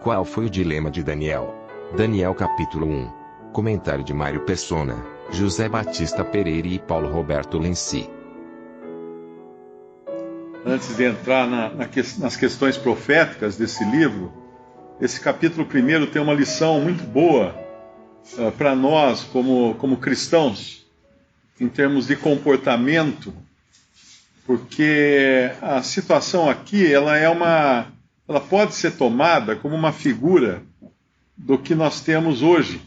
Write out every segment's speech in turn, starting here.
Qual foi o dilema de Daniel? Daniel capítulo 1. Comentário de Mário Persona, José Batista Pereira e Paulo Roberto Lenci. Antes de entrar nas questões proféticas desse livro, esse capítulo 1 tem uma lição muito boa para nós como cristãos, em termos de comportamento, porque a situação aqui ela pode ser tomada como uma figura do que nós temos hoje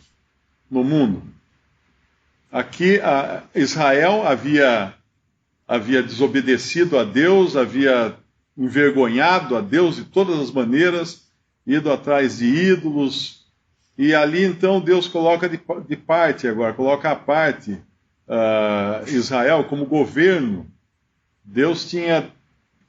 no mundo. Aqui Israel havia desobedecido a Deus, havia envergonhado a Deus de todas as maneiras, ido atrás de ídolos, e ali então Deus coloca de parte agora, coloca à parte Israel como governo. Deus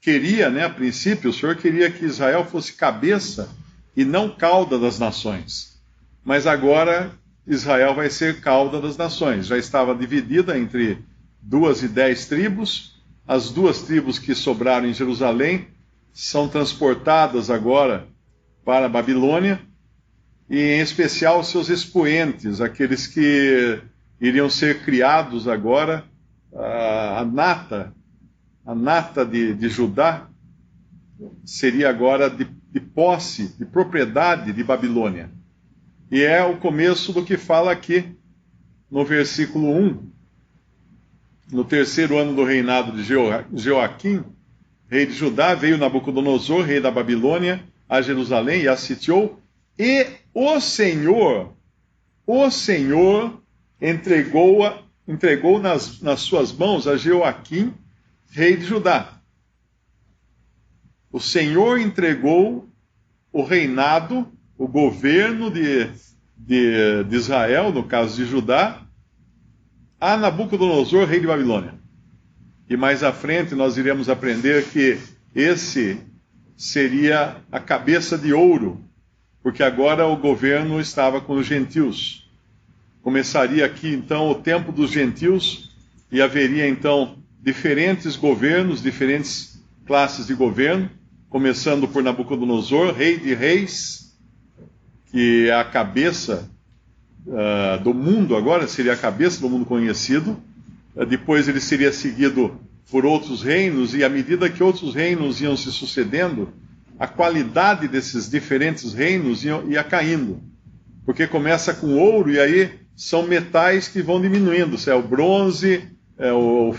queria, a princípio, o Senhor queria que Israel fosse cabeça e não cauda das nações. Mas agora Israel vai ser cauda das nações. Já estava dividida entre 2 e 10 tribos. As 2 tribos que sobraram em Jerusalém são transportadas agora para a Babilônia, e em especial os seus expoentes, aqueles que iriam ser criados agora, a nata de Judá, seria agora de posse, de propriedade de Babilônia. E é o começo do que fala aqui no versículo 1. No 3º ano do reinado de Joaquim, rei de Judá, veio Nabucodonosor, rei da Babilônia, a Jerusalém e a sitiou, e o Senhor entregou nas suas mãos a Joaquim, rei de Judá. O Senhor entregou o reinado, o governo de Israel, no caso de Judá, a Nabucodonosor, rei de Babilônia. E mais à frente nós iremos aprender que esse seria a cabeça de ouro, porque agora o governo estava com os gentios. Começaria aqui então o tempo dos gentios, e haveria então diferentes governos, diferentes classes de governo, começando por Nabucodonosor, rei de reis, que é a cabeça do mundo, agora seria a cabeça do mundo conhecido. Depois ele seria seguido por outros reinos, e à medida que outros reinos iam se sucedendo, a qualidade desses diferentes reinos ia caindo, porque começa com ouro, e aí são metais que vão diminuindo, é o bronze, o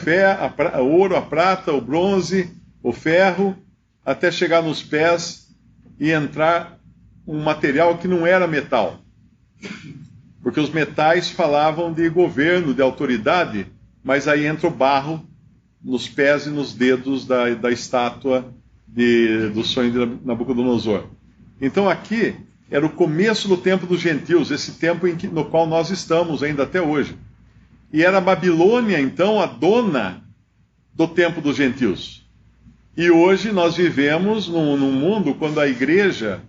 ouro, a prata, o bronze, o ferro, até chegar nos pés e entrar um material que não era metal. Porque os metais falavam de governo, de autoridade, mas aí entra o barro nos pés e nos dedos da estátua do sonho de Nabucodonosor. Então aqui era o começo do tempo dos gentios, esse tempo no qual nós estamos ainda até hoje. E era a Babilônia, então, a dona do tempo dos gentios. E hoje nós vivemos num mundo quando a igreja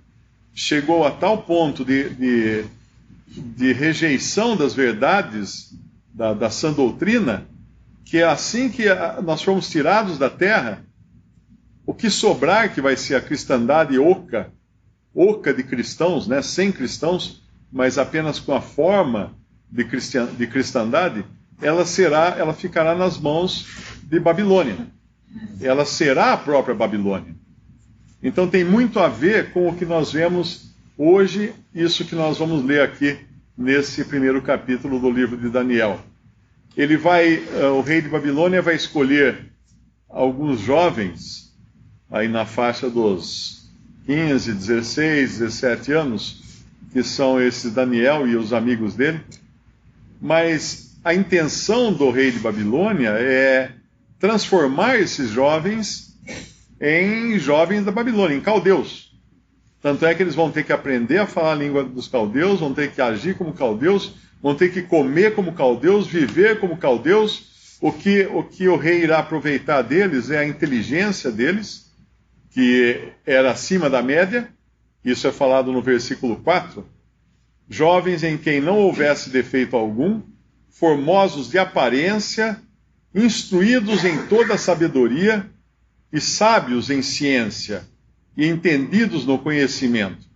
chegou a tal ponto de rejeição das verdades da sã doutrina, que é assim que nós formos tirados da terra, o que sobrar, que vai ser a cristandade oca de cristãos, sem cristãos, mas apenas com a forma de cristandade, ela ficará nas mãos de Babilônia. Ela será a própria Babilônia. Então tem muito a ver com o que nós vemos hoje, isso que nós vamos ler aqui nesse primeiro capítulo do livro de Daniel. O rei de Babilônia vai escolher alguns jovens, aí na faixa dos 15, 16, 17 anos, que são esses Daniel e os amigos dele, mas a intenção do rei de Babilônia é transformar esses jovens em jovens da Babilônia, em caldeus. Tanto é que eles vão ter que aprender a falar a língua dos caldeus, vão ter que agir como caldeus, vão ter que comer como caldeus, viver como caldeus. O que o rei irá aproveitar deles é a inteligência deles, que era acima da média. Isso é falado no versículo 4. Jovens em quem não houvesse defeito algum, formosos de aparência, instruídos em toda a sabedoria e sábios em ciência, e entendidos no conhecimento.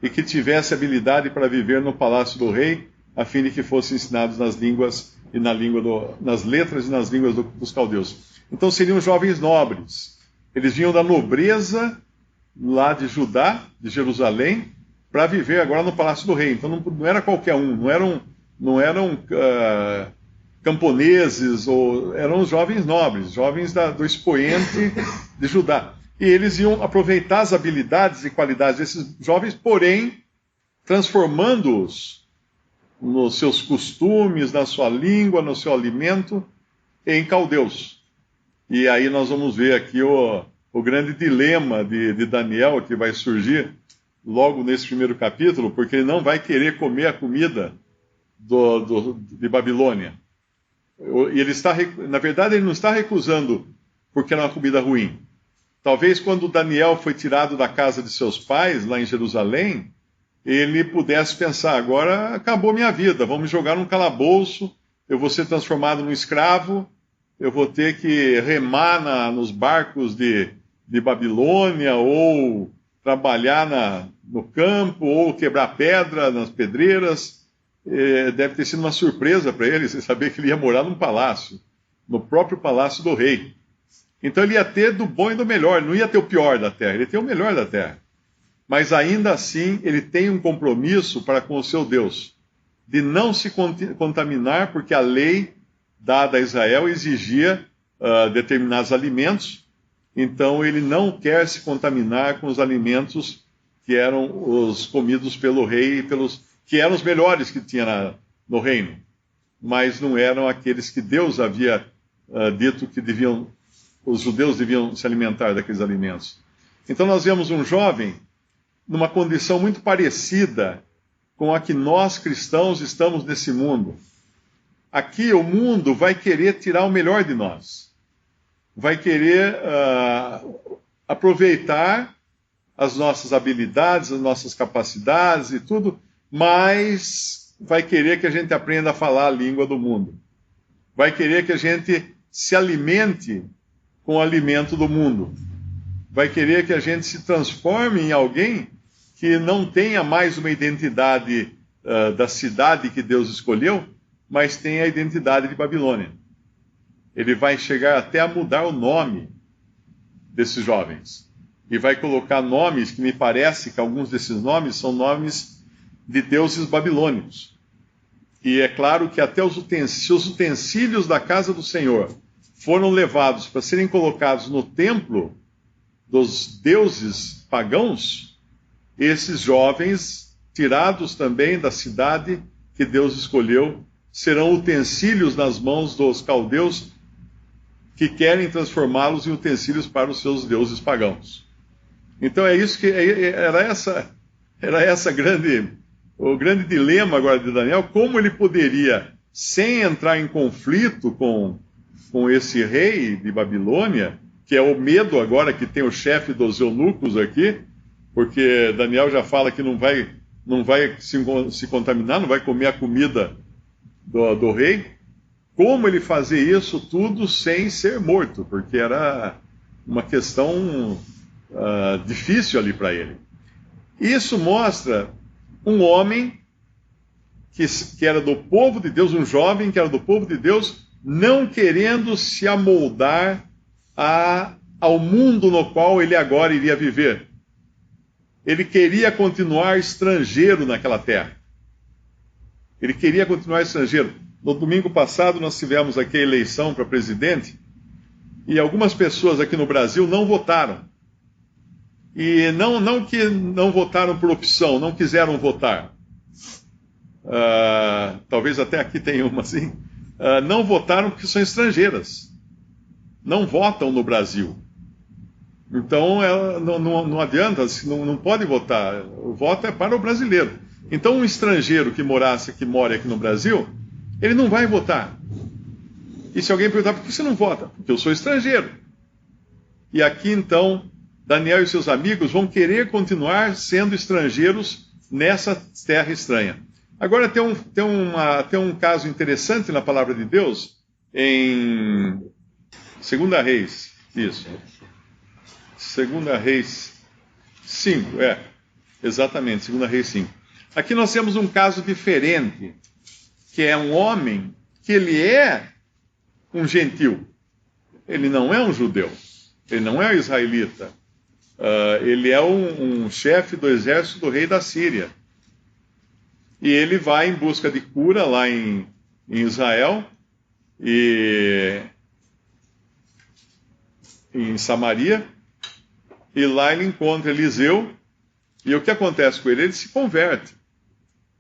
e que tivesse habilidade para viver no palácio do rei, a fim de que fossem ensinados nas línguas e nas letras e nas línguas dos caldeus. Então seriam jovens nobres. Eles vinham da nobreza lá de Judá, de Jerusalém, para viver agora no palácio do rei. Então não era qualquer um, não eram camponeses, eram jovens nobres, jovens do expoente de Judá. E eles iam aproveitar as habilidades e qualidades desses jovens, porém transformando-os nos seus costumes, na sua língua, no seu alimento, em caldeus. E aí nós vamos ver aqui o grande dilema de Daniel, que vai surgir logo nesse primeiro capítulo, porque ele não vai querer comer a comida de Babilônia. Na verdade, ele não está recusando porque era uma comida ruim. Talvez quando Daniel foi tirado da casa de seus pais, lá em Jerusalém, ele pudesse pensar, agora acabou minha vida, vão me jogar num calabouço, eu vou ser transformado num escravo, eu vou ter que remar nos barcos de Babilônia, ou trabalhar no campo, ou quebrar pedra nas pedreiras. Deve ter sido uma surpresa para ele, você saber que ele ia morar num palácio, no próprio palácio do rei. Então ele ia ter do bom e do melhor, não ia ter o pior da terra, ele ia ter o melhor da terra. Mas ainda assim, ele tem um compromisso para com o seu Deus, de não se contaminar, porque a lei dada a Israel exigia determinados alimentos, então ele não quer se contaminar com os alimentos que eram os comidos pelo rei, que eram os melhores que tinha no reino, mas não eram aqueles que Deus havia dito que os judeus deviam se alimentar daqueles alimentos. Então nós vemos um jovem numa condição muito parecida com a que nós cristãos estamos nesse mundo. Aqui o mundo vai querer tirar o melhor de nós. Vai querer aproveitar as nossas habilidades, as nossas capacidades e tudo, mas vai querer que a gente aprenda a falar a língua do mundo. Vai querer que a gente se alimente com o alimento do mundo. Vai querer que a gente se transforme em alguém que não tenha mais uma identidade da cidade que Deus escolheu, mas tenha a identidade de Babilônia. Ele vai chegar até a mudar o nome desses jovens. E vai colocar nomes que me parece que alguns desses nomes são nomes de deuses babilônicos. E é claro que até os utensílios da casa do Senhor foram levados para serem colocados no templo dos deuses pagãos, esses jovens, tirados também da cidade que Deus escolheu, serão utensílios nas mãos dos caldeus que querem transformá-los em utensílios para os seus deuses pagãos. Então é isso que era o grande dilema agora de Daniel, como ele poderia, sem entrar em conflito com esse rei de Babilônia, que é o medo agora que tem o chefe dos eunucos aqui, porque Daniel já fala que não vai se contaminar, não vai comer a comida do rei. Como ele fazer isso tudo sem ser morto? Porque era uma questão difícil ali para ele. Isso mostra um homem que era do povo de Deus, um jovem que era do povo de Deus, não querendo se amoldar ao mundo no qual ele agora iria viver. Ele queria continuar estrangeiro naquela terra. Ele queria continuar estrangeiro. No domingo passado nós tivemos aqui a eleição para presidente e algumas pessoas aqui no Brasil não votaram. E não que não votaram por opção, não quiseram votar. Talvez até aqui tenha uma assim. Não votaram porque são estrangeiras. Não votam no Brasil. Então não adianta, não pode votar. O voto é para o brasileiro. Então um estrangeiro que mora aqui no Brasil, ele não vai votar. E se alguém perguntar, por que você não vota? Porque eu sou estrangeiro. E aqui então, Daniel e seus amigos vão querer continuar sendo estrangeiros nessa terra estranha. Agora tem um caso interessante na palavra de Deus, em 2 Reis, isso. 2 Reis 5, Exatamente, 2 Reis 5. Aqui nós temos um caso diferente, que é um homem que ele é um gentil. Ele não é um judeu. Ele não é um israelita. Ele é um chefe do exército do rei da Síria. E ele vai em busca de cura lá em Israel e em Samaria. E lá ele encontra Eliseu. E o que acontece com ele? Ele se converte.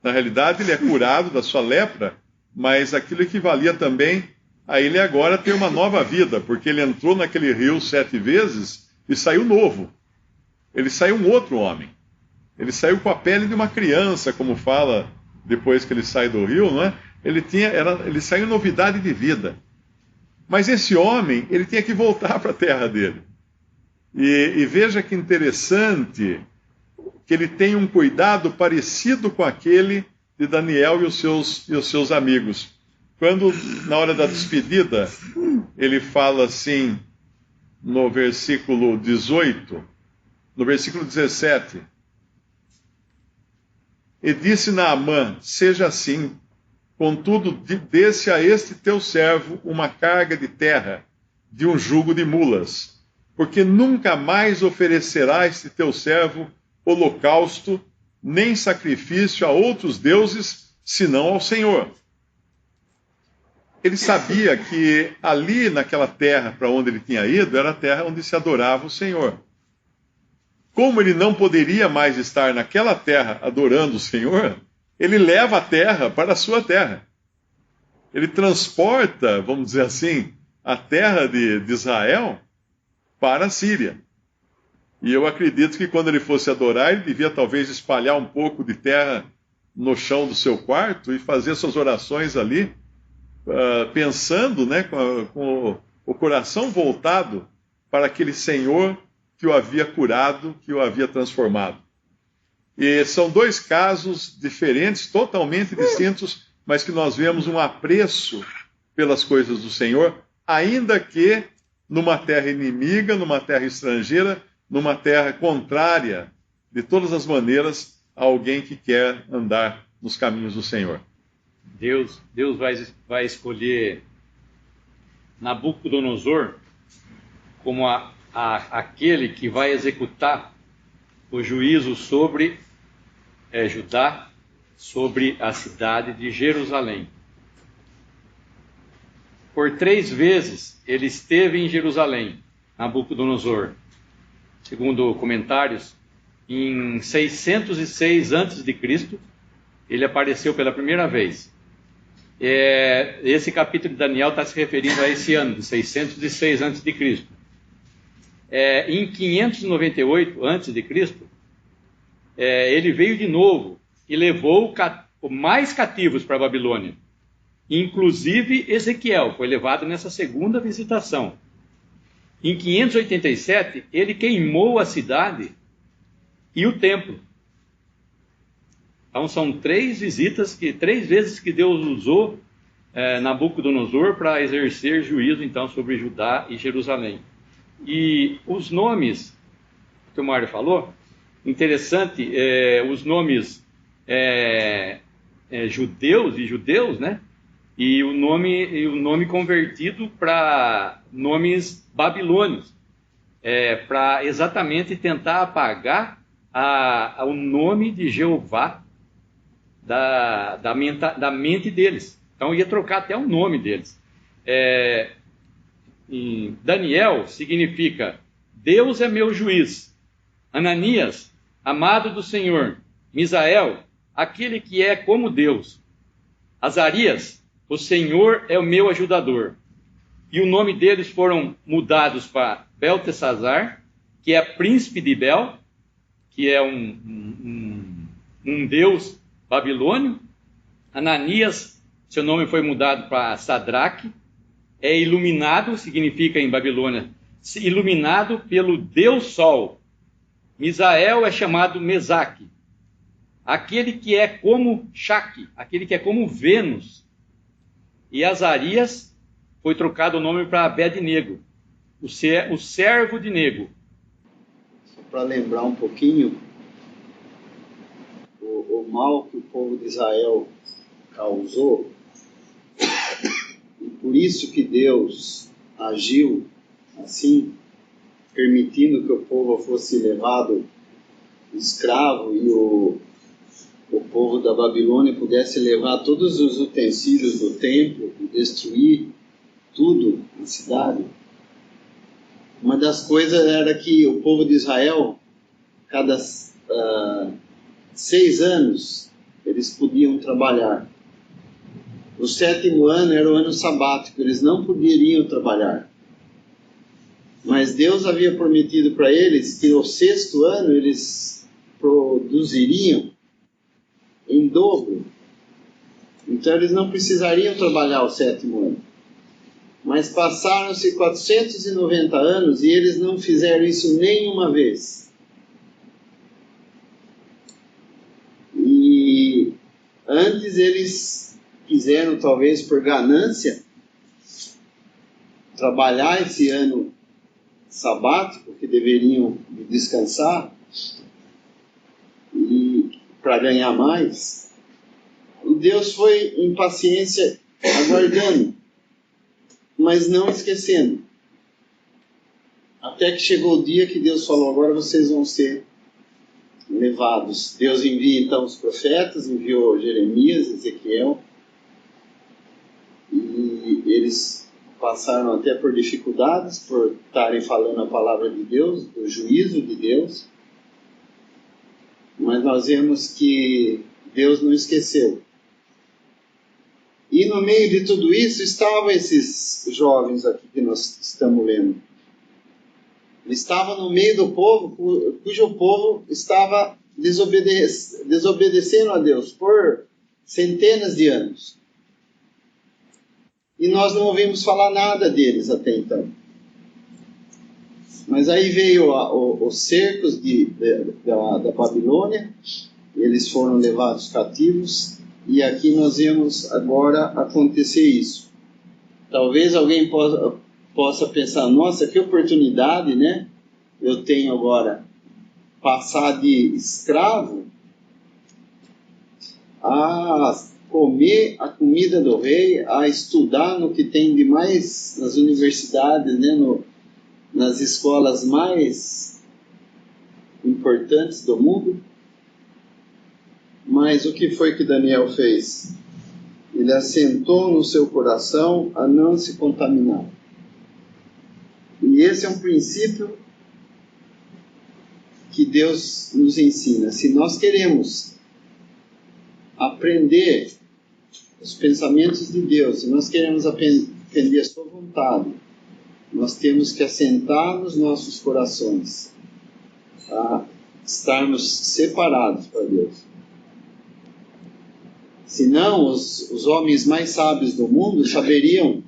Na realidade, ele é curado da sua lepra, mas aquilo equivalia também a ele agora ter uma nova vida, porque ele entrou naquele rio 7 vezes e saiu novo. Ele saiu um outro homem. Ele saiu com a pele de uma criança, como fala depois que ele sai do rio, não é? Ele saiu em novidade de vida. Mas esse homem, ele tinha que voltar para a terra dele. E veja que interessante que ele tem um cuidado parecido com aquele de Daniel e os seus amigos. Quando, na hora da despedida, ele fala assim, no versículo 18, no versículo 17, e disse Naamã, seja assim, contudo, desse a este teu servo uma carga de terra, de um jugo de mulas, porque nunca mais oferecerá este teu servo holocausto, nem sacrifício a outros deuses, senão ao Senhor. Ele sabia que ali, naquela terra para onde ele tinha ido, era a terra onde se adorava o Senhor. Como ele não poderia mais estar naquela terra adorando o Senhor, ele leva a terra para a sua terra. Ele transporta, vamos dizer assim, a terra de Israel para a Síria. E eu acredito que quando ele fosse adorar, ele devia talvez espalhar um pouco de terra no chão do seu quarto e fazer suas orações ali, pensando, né, com o coração voltado para aquele Senhor que o havia curado, que o havia transformado. E são dois casos diferentes, totalmente distintos, mas que nós vemos um apreço pelas coisas do Senhor, ainda que numa terra inimiga, numa terra estrangeira, numa terra contrária, de todas as maneiras, a alguém que quer andar nos caminhos do Senhor. Deus vai escolher Nabucodonosor como aquele que vai executar o juízo sobre Judá, sobre a cidade de Jerusalém. Por 3 vezes ele esteve em Jerusalém, Nabucodonosor. Segundo comentários, em 606 a.C., ele apareceu pela primeira vez. Esse capítulo de Daniel está se referindo a esse ano, de 606 a.C. Em 598 a.C., ele veio de novo e levou mais cativos para a Babilônia. Inclusive Ezequiel foi levado nessa segunda visitação. Em 587, ele queimou a cidade e o templo. Então são 3 vezes que Deus usou Nabucodonosor para exercer juízo então sobre Judá e Jerusalém. E os nomes que o Mário falou, interessante, os nomes judeus, né? E o nome convertido para nomes babilônios, para exatamente tentar apagar o nome de Jeová da mente deles. Então ia trocar até o nome deles. Em Daniel significa Deus é meu juiz. Ananias, amado do Senhor. Misael, aquele que é como Deus. Azarias, o Senhor é o meu ajudador. E o nome deles foram mudados para Beltesazar, que é príncipe de Bel, que é um deus babilônio. Ananias, seu nome foi mudado para Sadraque. É iluminado, significa em Babilônia, iluminado pelo Deus Sol. Misael é chamado Mesaque. Aquele que é como Shaque, aquele que é como Vênus. E Azarias foi trocado o nome para Abed-nego, o servo de Nego. Só para lembrar um pouquinho, o mal que o povo de Israel causou, e por isso que Deus agiu assim, permitindo que o povo fosse levado escravo e o povo da Babilônia pudesse levar todos os utensílios do templo e destruir tudo na cidade. Uma das coisas era que o povo de Israel, cada 6 anos, eles podiam trabalhar. O 7º ano era o ano sabático, eles não poderiam trabalhar. Mas Deus havia prometido para eles que no 6º ano eles produziriam em dobro. Então eles não precisariam trabalhar o 7º ano. Mas passaram-se 490 anos e eles não fizeram isso nenhuma vez. E antes eles quiseram, talvez por ganância, trabalhar esse ano sabático, que deveriam descansar, e para ganhar mais. E Deus foi em paciência aguardando, mas não esquecendo. Até que chegou o dia que Deus falou: agora vocês vão ser levados. Deus envia então os profetas, enviou Jeremias, Ezequiel, e eles passaram até por dificuldades, por estarem falando a palavra de Deus, do juízo de Deus. Mas nós vemos que Deus não esqueceu. E no meio de tudo isso estavam esses jovens aqui que nós estamos lendo. Eles estavam no meio do povo, cujo povo estava desobedecendo a Deus por centenas de anos. E nós não ouvimos falar nada deles até então. Mas aí veio os cercos da Babilônia, eles foram levados cativos, e aqui nós vemos agora acontecer isso. Talvez alguém possa pensar: nossa, que oportunidade, né? Eu tenho agora passar de escravo a comer a comida do rei, a estudar no que tem de mais nas universidades, né? Nas escolas mais importantes do mundo. Mas o que foi que Daniel fez? Ele assentou no seu coração a não se contaminar. E esse é um princípio que Deus nos ensina. Se nós queremos aprender os pensamentos de Deus, se nós queremos aprender a sua vontade, nós temos que assentar nos nossos corações a estarmos separados para Deus. Senão, os homens mais sábios do mundo saberiam,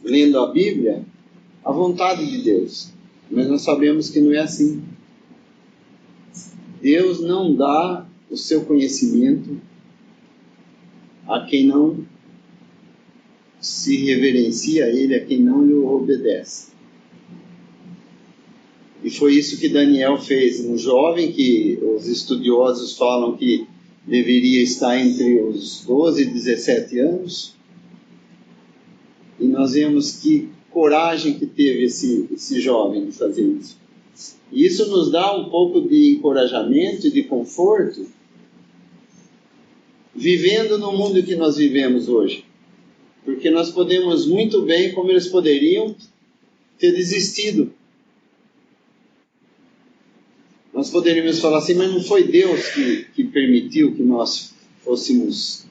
lendo a Bíblia, a vontade de Deus. Mas nós sabemos que não é assim. Deus não dá o seu conhecimento a quem não se reverencia a Ele, a quem não lhe obedece. E foi isso que Daniel fez. Um jovem que os estudiosos falam que deveria estar entre os 12 e 17 anos. E nós vemos que coragem que teve esse jovem de fazer isso. E isso nos dá um pouco de encorajamento e de conforto, vivendo no mundo que nós vivemos hoje. Porque nós podemos muito bem, como eles poderiam, ter desistido. Nós poderíamos falar assim: mas não foi Deus que permitiu que nós fôssemos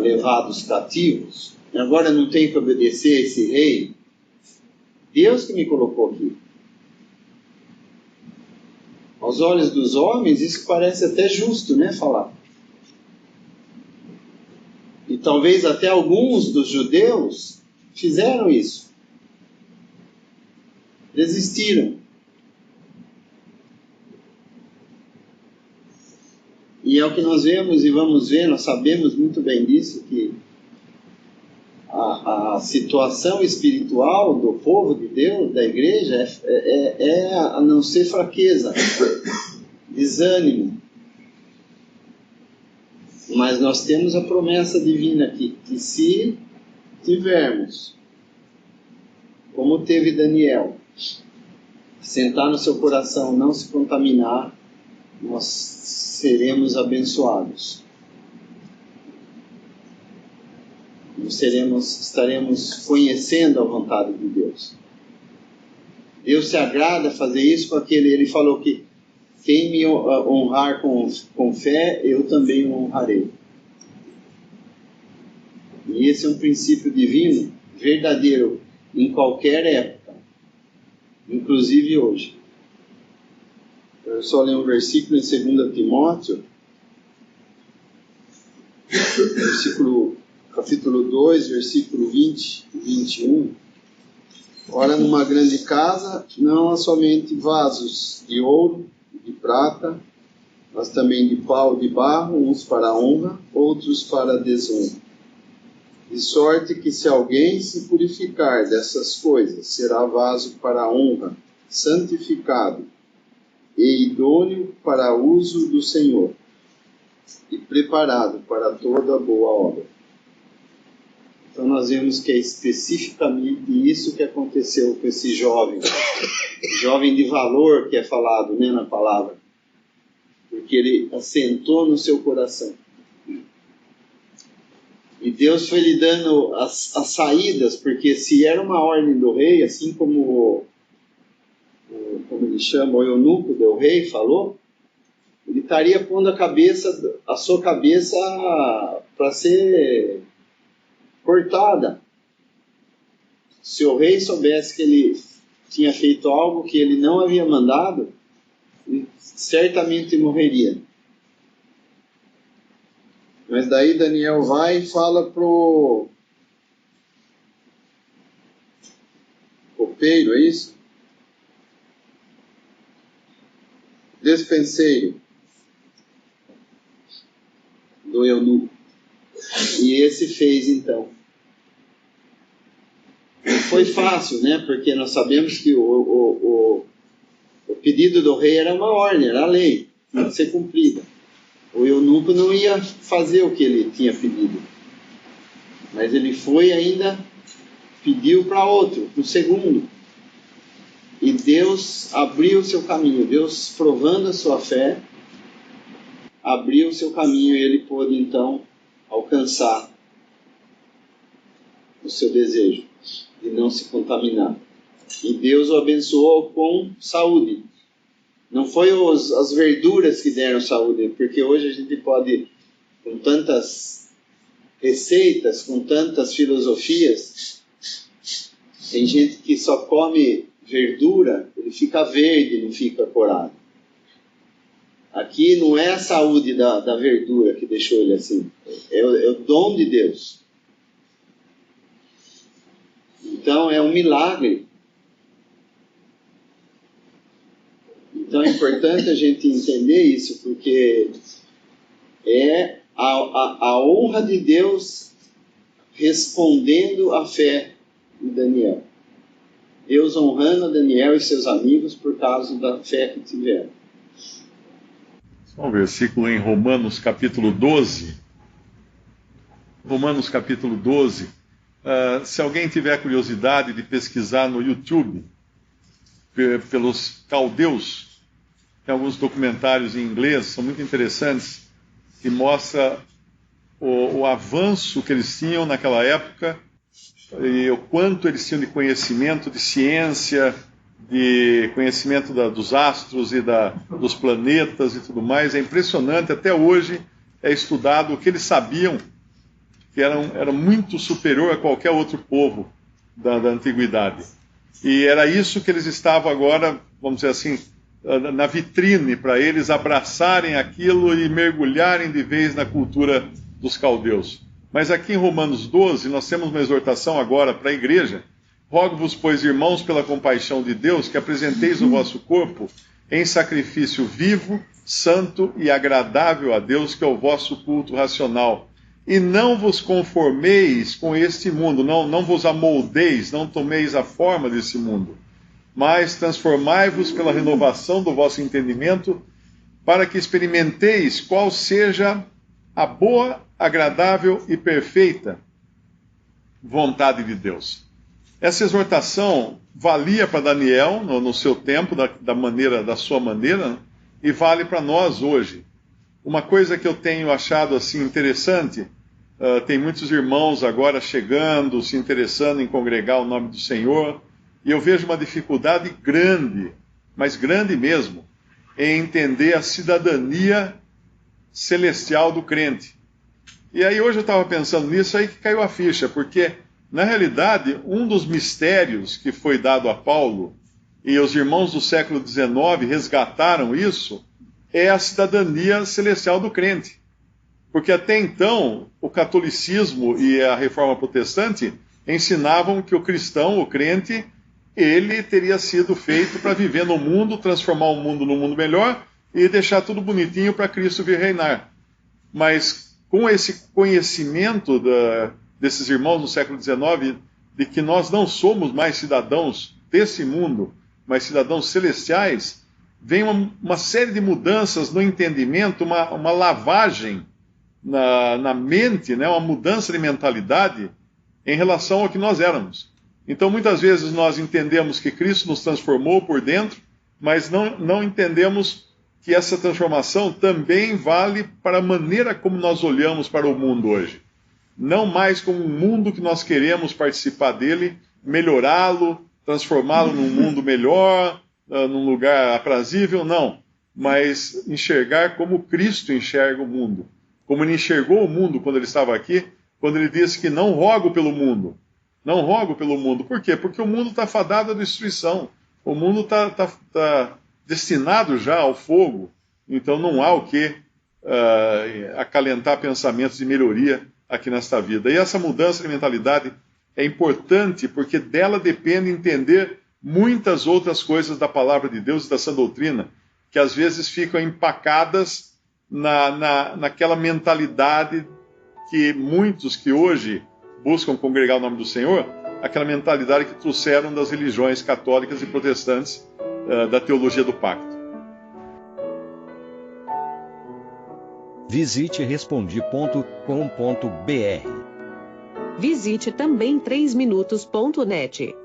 levados cativos? Agora não tenho que obedecer esse rei? Deus que me colocou aqui. Aos olhos dos homens, isso parece até justo, né, falar. E talvez até alguns dos judeus fizeram isso. Desistiram. E é o que nós vemos e vamos ver, nós sabemos muito bem disso, que a situação espiritual do povo de Deus, da igreja, é a não ser fraqueza, desânimo. Mas nós temos a promessa divina aqui, que se tivermos, como teve Daniel, sentar no seu coração, não se contaminar, nós seremos abençoados. Estaremos conhecendo a vontade de Deus. Deus se agrada fazer isso com aquele. Ele falou que quem me honrar com fé, eu também o honrarei. E esse é um princípio divino, verdadeiro, em qualquer época, inclusive hoje. Eu só ler um versículo em 2 Timóteo, capítulo 2, versículo 20 e 21. Ora, numa grande casa, não há somente vasos de ouro e de prata, mas também de pau e de barro, uns para honra, outros para desonra. De sorte que se alguém se purificar dessas coisas, será vaso para honra, santificado e idôneo para uso do Senhor, e preparado para toda boa obra. Então nós vemos que é especificamente isso que aconteceu com esse jovem de valor que é falado, né, na palavra, porque ele assentou no seu coração. E Deus foi lhe dando as saídas, porque se era uma ordem do rei, assim como ele chama, o eunuco do rei falou, ele estaria pondo a sua cabeça para ser cortada. Se o rei soubesse que ele tinha feito algo que ele não havia mandado, ele certamente morreria. Mas daí Daniel vai e fala pro copeiro, é isso? Despenseiro do eunuco. E esse fez então. Não foi fácil, né? Porque nós sabemos que o pedido do rei era uma ordem, era a lei, tinha que ser cumprida. O eunuco não ia fazer o que ele tinha pedido. Mas ele foi ainda, pediu para outro, para o segundo. E Deus abriu o seu caminho. Deus, provando a sua fé, abriu o seu caminho e ele pôde então alcançar o seu desejo de não se contaminar. E Deus o abençoou com saúde. Não foi as verduras que deram saúde, porque hoje a gente pode, com tantas receitas, com tantas filosofias, tem gente que só come verdura, ele fica verde, não fica corado. Aqui não é a saúde da verdura que deixou ele assim, é o dom de Deus. Então é um milagre. Então é importante a gente entender isso, porque é a honra de Deus respondendo à fé de Daniel. Deus honrando a Daniel e seus amigos por causa da fé que tiveram. Só um versículo em Romanos capítulo 12. Romanos capítulo 12. Se alguém tiver curiosidade de pesquisar no YouTube, pelos caldeus, tem alguns documentários em inglês, são muito interessantes, que mostra o avanço que eles tinham naquela época e o quanto eles tinham de conhecimento de ciência, de conhecimento dos astros e dos planetas e tudo mais. É impressionante, até hoje é estudado o que eles sabiam, que era muito superior a qualquer outro povo da antiguidade. E era isso que eles estavam agora, vamos dizer assim, na vitrine, para eles abraçarem aquilo e mergulharem de vez na cultura dos caldeus. Mas aqui em Romanos 12, nós temos uma exortação agora para a igreja. Rogo-vos, pois, irmãos, pela compaixão de Deus, que apresenteis o vosso corpo em sacrifício vivo, santo e agradável a Deus, que é o vosso culto racional. E não vos conformeis com este mundo, não vos amoldeis, não tomeis a forma desse mundo, mas transformai-vos pela renovação do vosso entendimento, para que experimenteis qual seja a boa, agradável e perfeita vontade de Deus. Essa exortação valia para Daniel no seu tempo, da sua maneira, e vale para nós hoje. Uma coisa que eu tenho achado assim interessante, tem muitos irmãos agora chegando, se interessando em congregar o nome do Senhor, e eu vejo uma dificuldade grande, mas grande mesmo, em entender a cidadania celestial do crente. E aí hoje eu estava pensando nisso, aí que caiu a ficha, porque na realidade um dos mistérios que foi dado a Paulo, e os irmãos do século XIX resgataram isso, é a cidadania celestial do crente. Porque até então o catolicismo e a reforma protestante ensinavam que o cristão, o crente, ele teria sido feito para viver no mundo, transformar o mundo num mundo melhor e deixar tudo bonitinho para Cristo vir reinar. Mas com esse conhecimento desses irmãos do século XIX, de que nós não somos mais cidadãos desse mundo, mas cidadãos celestiais, vem uma série de mudanças no entendimento, uma lavagem na mente, né? Uma mudança de mentalidade em relação ao que nós éramos. Então, muitas vezes nós entendemos que Cristo nos transformou por dentro, mas não entendemos que essa transformação também vale para a maneira como nós olhamos para o mundo hoje. Não mais como um mundo que nós queremos participar dele, melhorá-lo, transformá-lo num mundo melhor, num lugar aprazível, não. Mas enxergar como Cristo enxerga o mundo. Como ele enxergou o mundo quando ele estava aqui, quando ele disse que não rogo pelo mundo. Não rogo pelo mundo. Por quê? Porque o mundo está fadado à destruição. O mundo está destinado já ao fogo. Então não há o que acalentar pensamentos de melhoria aqui nesta vida. E essa mudança de mentalidade é importante porque dela depende entender muitas outras coisas da palavra de Deus e da sã doutrina, que às vezes ficam empacadas naquela mentalidade que muitos que hoje buscam congregar o nome do Senhor, aquela mentalidade que trouxeram das religiões católicas e protestantes, da teologia do pacto. Visite respondi.com.br. Visite também 3minutos.net.